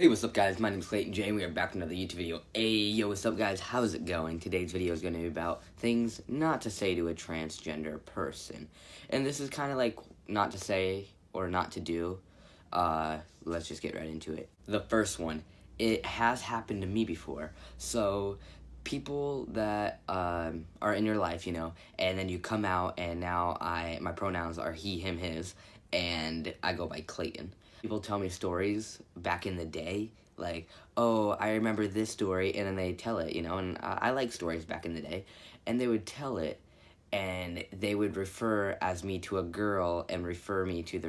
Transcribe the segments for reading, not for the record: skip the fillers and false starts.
Hey, what's up guys? My name is Clayton J and we are back with another YouTube video. Hey, yo, what's up guys? How's it going? Today's video is going to be about things not to say to a transgender person. And this is kind of like not to say or not to do. Let's just get right into it. The first one, it has happened to me before. So, people that are in your life, and then you come out and now my pronouns are he, him, his, and I go by Clayton. People tell me stories back in the day, like, oh, I remember this story, and then they tell it, and I like stories back in the day, and they would tell it, and they would refer as me to a girl and refer me to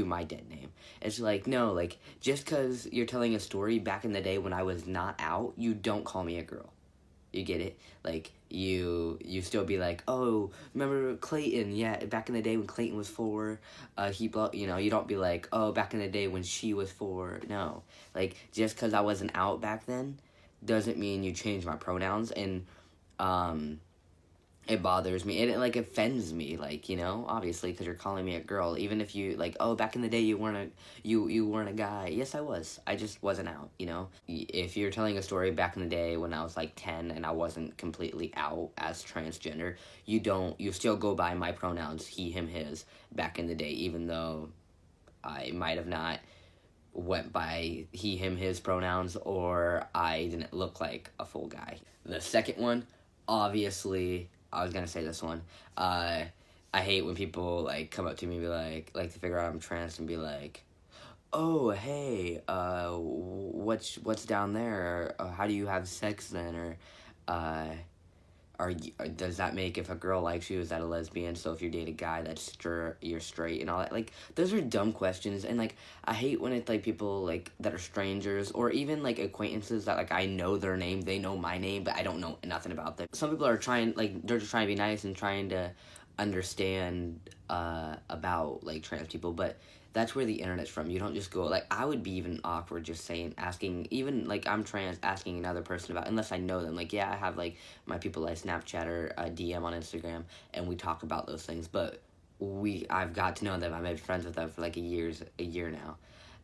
my dead name. It's like, no, like, just because you're telling a story back in the day when I was not out, you don't call me a girl. You get it? Like, you still be like, oh, remember Clayton? Yeah, back in the day when Clayton was 4, you don't be like, oh, back in the day when she was 4. No. Like, just because I wasn't out back then doesn't mean you change my pronouns, and, it bothers me. It like offends me, like, obviously, because you're calling me a girl. Even if you like, oh, back in the day you weren't a guy. Yes, I was. I just wasn't out. If you're telling a story back in the day when I was like 10 and I wasn't completely out as transgender, you still go by my pronouns, he, him, his, back in the day, even though I might have not went by he, him, his pronouns, or I didn't look like a full guy. The second one, obviously, I was gonna say this one. I hate when people like come up to me and be like to figure out I'm trans and be like, oh, hey, what's down there? Or, how do you have sex then? Or, does that make, if a girl likes you, is that a lesbian? So if you date a guy you're straight and all that. Like, those are dumb questions, and like I hate when it's like people like that are strangers or even like acquaintances that like I know their name, they know my name, but I don't know nothing about them. Some people are they're just trying to be nice and trying to understand about like trans people, but that's where the internet's from. You don't just go, like, I would be even awkward just asking, even, like, I'm trans, asking another person about, unless I know them. Like, yeah, I have, like, my people I Snapchat or DM on Instagram, and we talk about those things, but I've got to know them. I've been friends with them for, like, a year now,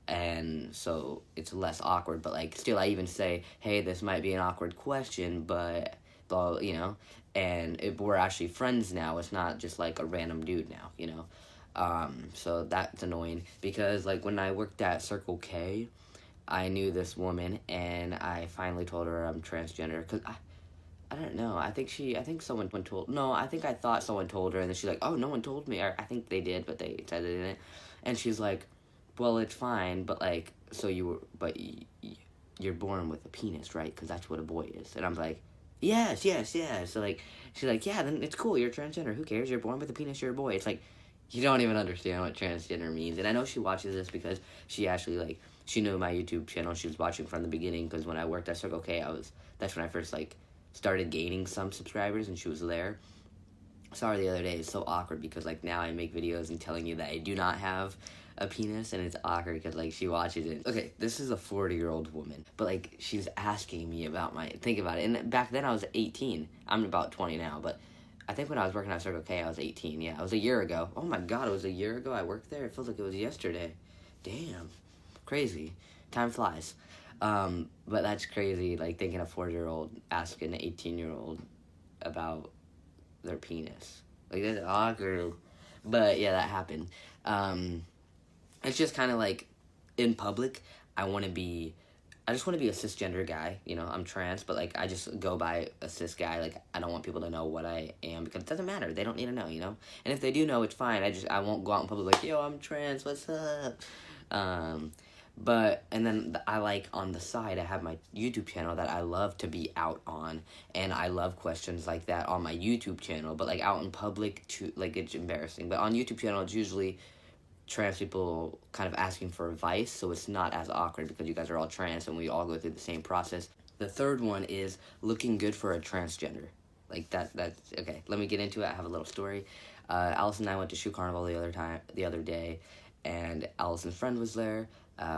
and so it's less awkward, but, like, still, I even say, hey, this might be an awkward question, but, and we're actually friends now. It's not just, like, a random dude now. So that's annoying because like when I worked at Circle K, I knew this woman and I finally told her I'm transgender because I don't know. I think someone told, no, I think I thought someone told her, and then she's like, oh, no one told me. Or I think they did, but they said it didn't. And she's like, well, it's fine, but like, so you're born with a penis, right? Because that's what a boy is. And I'm like, yes, yes, yes. So like, she's like, yeah, then it's cool. You're transgender. Who cares? You're born with a penis. You're a boy. It's like, you don't even understand what transgender means. And I know she watches this because she actually like, she knew my YouTube channel. She was watching from the beginning because when I worked at Circle K, that's when I first like started gaining some subscribers, and she was there. Sorry, the other day, it's so awkward because like now I make videos and telling you that I do not have a penis, and it's awkward because like she watches it. Okay, this is a 40-year-old woman, but like she's asking me about think about it. And back then I was 18. I'm about 20 now, but I think when I was working at Circle K I was 18. Yeah, it was a year ago. Oh my god, it was a year ago I worked there. It feels like it was yesterday. Damn, crazy. Time flies. But that's crazy, like thinking a 40-year-old asking an 18-year-old about their penis. Like, that's awkward. But yeah, that happened. It's just kind of like in public, I just want to be a cisgender guy. I'm trans, but like I just go by a cis guy. Like, I don't want people to know what I am because it doesn't matter. They don't need to know. And if they do know, it's fine. I won't go out in public like, yo, I'm trans. What's up? And then I like on the side, I have my YouTube channel that I love to be out on, and I love questions like that on my YouTube channel, but like out in public, like it's embarrassing. But on YouTube channel, it's usually trans people kind of asking for advice, so it's not as awkward because you guys are all trans and we all go through the same process. The third one is looking good for a transgender. Like that's okay. Let me get into it. I have a little story. Allison and I went to Shoe Carnival the other day, and Allison's friend was there.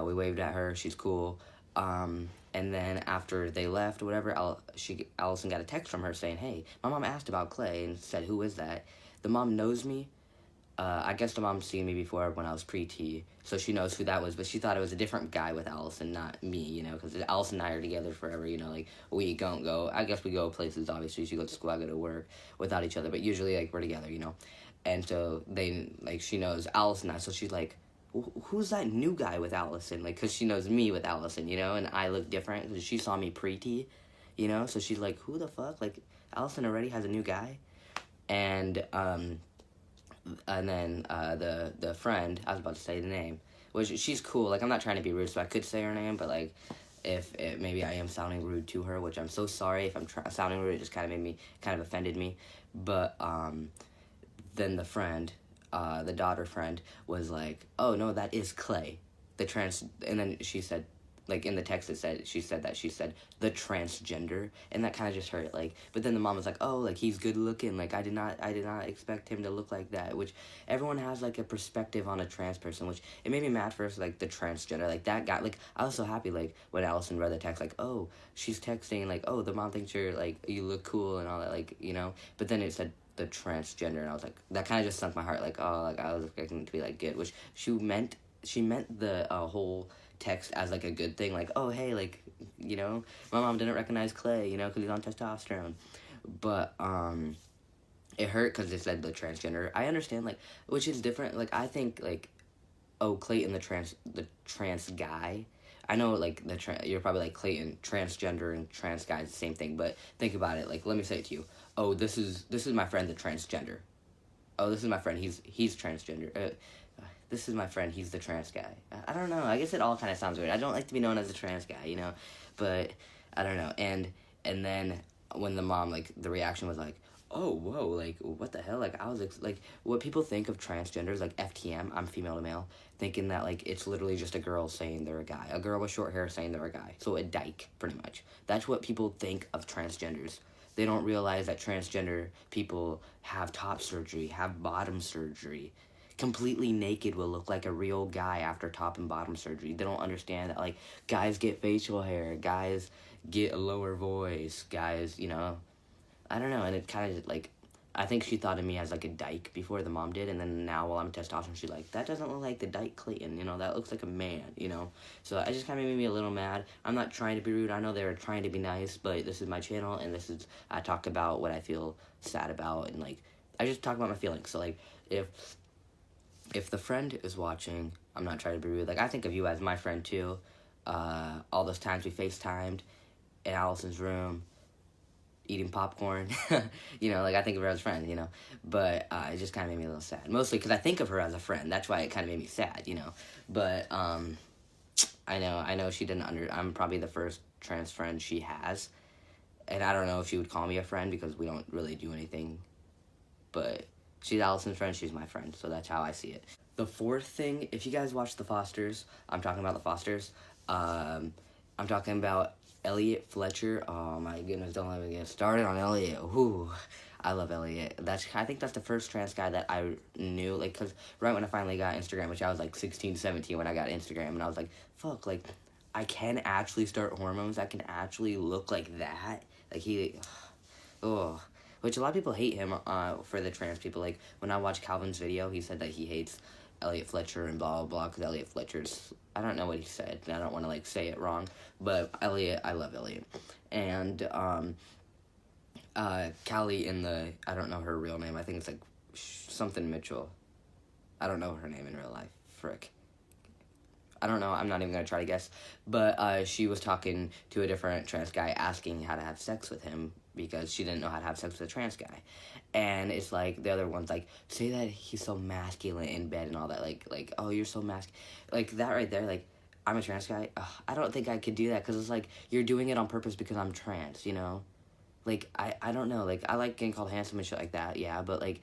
We waved at her. She's cool. And then after they left or whatever, Allison got a text from her saying, hey, my mom asked about Clay and said, who is that? The mom knows me. I guess the mom's seen me before when I was pre-T, so she knows who that was, but she thought it was a different guy with Allison, not me, you know, because Allison and I are together forever, you know, like, we don't go, I guess we go places, obviously, she goes to school, I go to work, without each other, but usually, like, we're together, you know, and so she knows Allison and I, so she's like, who's that new guy with Allison, like, because she knows me with Allison, you know, and I look different, because she saw me pre-T, you know, so she's like, who the fuck, like, Allison already has a new guy, and then the friend, I was about to say the name, which she's cool. Like, I'm not trying to be rude, so I could say her name, but like, if maybe I am sounding rude to her, which I'm so sorry if I'm sounding rude. It just kind of offended me. But then the friend, the daughter friend, was like, "Oh no, that is Clay, the trans." And then she said, like in the text it said she said the transgender, and that kind of just hurt. Like, but then the mom was like, "Oh, like he's good looking. Like I did not expect him to look like that." Which everyone has like a perspective on a trans person, which it made me mad first. Like the transgender, like that guy. Like I was so happy like when Allison read the text, like, "Oh, she's texting like, oh, the mom thinks you're like you look cool and all that, like, you know." But then it said the transgender, and I was like, that kind of just sunk my heart. Like, oh, like I was expecting it to be like good, which she meant the whole text as like a good thing, like, oh hey, like, you know, my mom didn't recognize Clay, you know, because he's on testosterone. But it hurt because it said the transgender. I understand, like, which is different. Like, I think like, oh, Clayton, the trans guy. I know, like, you're probably like, Clayton, transgender and trans guy is the same thing, but think about it. Like, let me say it to you. Oh, this is my friend, the transgender. Oh, this is my friend. He's transgender. This is my friend. He's the trans guy. I don't know. I guess it all kind of sounds weird. I don't like to be known as a trans guy, you know, but I don't know. And then when the mom, like, the reaction was like, oh, whoa, like, what the hell? Like, I was like, what people think of transgenders, like FTM, I'm female to male, thinking that like it's literally just a girl saying they're a guy, a girl with short hair saying they're a guy. So a dyke, pretty much. That's what people think of transgenders. They don't realize that transgender people have top surgery, have bottom surgery. Completely naked will look like a real guy after top and bottom surgery. They don't understand that, like, guys get facial hair, guys get a lower voice, guys, you know, I don't know. And it kind of like, I think she thought of me as like a dyke before the mom did, and then now while I'm testosterone, she's like, that doesn't look like the dyke Clayton, you know, that looks like a man, you know. So I just kind of made me a little mad. I'm not trying to be rude. I know they were trying to be nice, but this is my channel, and I talk about what I feel sad about, and like, I just talk about my feelings. So like, if the friend is watching, I'm not trying to be rude. Like, I think of you as my friend too. All those times we FaceTimed in Allison's room, eating popcorn, you know, like, I think of her as a friend, you know, but it just kind of made me a little sad, mostly because I think of her as a friend. That's why it kind of made me sad, you know, but I know she didn't I'm probably the first trans friend she has, and I don't know if she would call me a friend because we don't really do anything, but she's Allison's friend, she's my friend, so that's how I see it. The fourth thing, if you guys watch The Fosters, I'm talking about The Fosters, I'm talking about Elliot Fletcher. Oh my goodness, don't let me get started on Elliot. Ooh, I love Elliot. I think that's the first trans guy that I knew, like, because right when I finally got Instagram, which I was like 16, 17 when I got Instagram, and I was like, fuck, like, I can actually start hormones, I can actually look like that. Like, oh, which a lot of people hate him for the trans people. Like, when I watched Calvin's video, he said that he hates Elliot Fletcher and blah, blah, blah, because Elliot Fletcher's, I don't know what he said, and I don't want to, like, say it wrong, but Elliot, I love Elliot. And, Callie in I don't know her real name, I think it's, like, something Mitchell. I don't know her name in real life, frick. I don't know, I'm not even going to try to guess, but she was talking to a different trans guy asking how to have sex with him because she didn't know how to have sex with a trans guy. And it's like, the other one's like, say that he's so masculine in bed and all that, like, oh, you're so masculine. Like, that right there, like, I'm a trans guy. Ugh, I don't think I could do that because it's like, you're doing it on purpose because I'm trans, you know? Like, I don't know, like, I like getting called handsome and shit like that, yeah, but, like,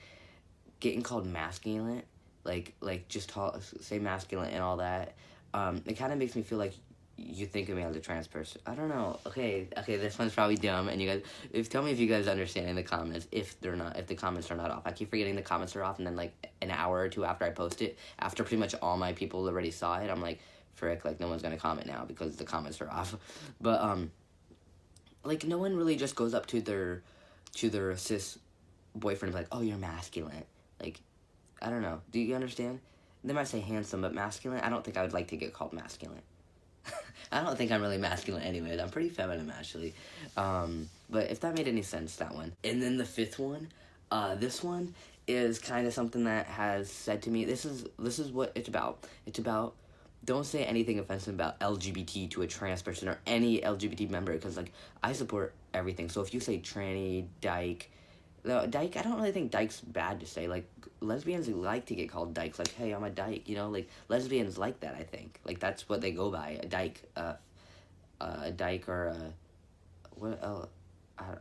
getting called masculine, like just say masculine and all that, it kind of makes me feel like you think of me as a trans person. I don't know. Okay, this one's probably dumb, and you guys, tell me if you guys understand in the comments, if the comments are not off. I keep forgetting the comments are off, and then, like, an hour or two after I post it, after pretty much all my people already saw it, I'm like, frick, like, no one's gonna comment now because the comments are off. But, like, no one really just goes up to their cis boyfriend and like, oh, you're masculine. Like, I don't know. Do you understand? They might say handsome, but masculine, I don't think I would like to get called masculine. I don't think I'm really masculine anyways. I'm pretty feminine, actually. But if that made any sense, that one. And then the fifth one, this one is kind of something that has said to me, this is what it's about. It's about, don't say anything offensive about LGBT to a trans person or any LGBT member, because, like, I support everything. So if you say tranny, dyke, no, dyke, I don't really think dyke's bad to say. Like, lesbians like to get called dykes. Like, hey, I'm a dyke, you know? Like, lesbians like that, I think. Like, that's what they go by, a dyke. A dyke or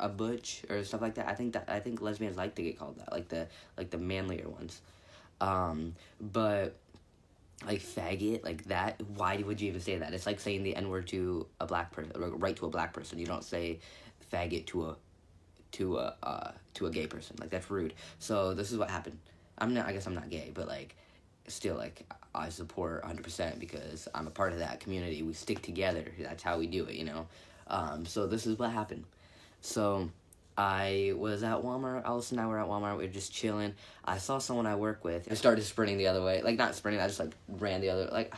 a butch or stuff like that. I think lesbians like to get called that, like the manlier ones. But like faggot, like that. Why would you even say that? It's like saying the N word to a black person, right to a black person. You don't say faggot to a gay person. Like, that's rude. So this is what happened. I guess I'm not gay, but like, still, like, I support 100% because I'm a part of that community. We stick together. That's how we do it, you know? So this is what happened. So I was at Walmart. Allison and I were at Walmart. We were just chilling. I saw someone I work with. I started sprinting the other way. Like, not sprinting. I just, like, ran the other, like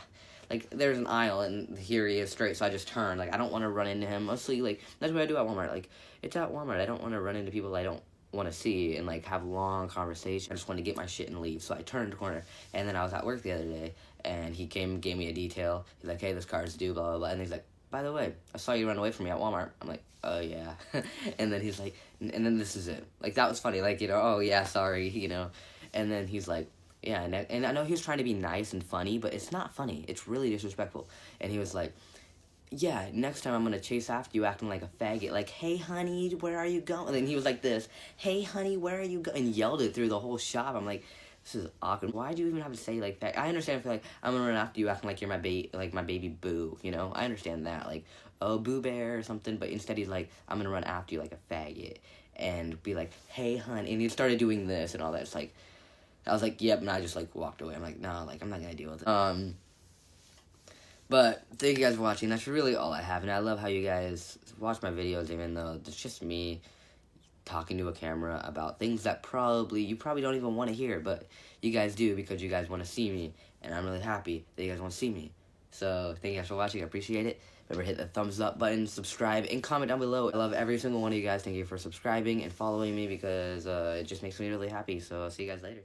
there's an aisle, and here he is straight, so I just turned. Like, I don't want to run into him. Mostly, like, that's what I do at Walmart. Like, it's at Walmart. I don't want to run into people I don't want to see and, like, have long conversations. I just want to get my shit and leave. So I turned the corner, and then I was at work the other day, and he came and gave me a detail. He's like, hey, this car's due, blah, blah, blah. And he's like, by the way, I saw you run away from me at Walmart. I'm like, oh, yeah. And then he's like, and then this is it. Like, that was funny. Like, you know, oh, yeah, sorry, you know. And then he's like, yeah, and I know he was trying to be nice and funny, but it's not funny. It's really disrespectful. And he was like, yeah, next time I'm going to chase after you acting like a faggot. Like, hey, honey, where are you going? And then he was like this, hey, honey, where are you going? And yelled it through the whole shop. I'm like, this is awkward. Why do you even have to say like that? I understand if you're like, I'm going to run after you acting like you're my baby boo, you know? I understand that. Like, oh, Boo Bear or something. But instead he's like, I'm going to run after you like a faggot. And be like, hey, honey. And he started doing this and all that. It's like, I was like, yep, and I just, like, walked away. I'm like, no, like, I'm not gonna deal with it. But thank you guys for watching. That's really all I have, and I love how you guys watch my videos, even though it's just me talking to a camera about things that you probably don't even want to hear, but you guys do because you guys want to see me, and I'm really happy that you guys want to see me. So, thank you guys for watching. I appreciate it. Remember, hit the thumbs up button, subscribe, and comment down below. I love every single one of you guys. Thank you for subscribing and following me because it just makes me really happy. So, I'll see you guys later.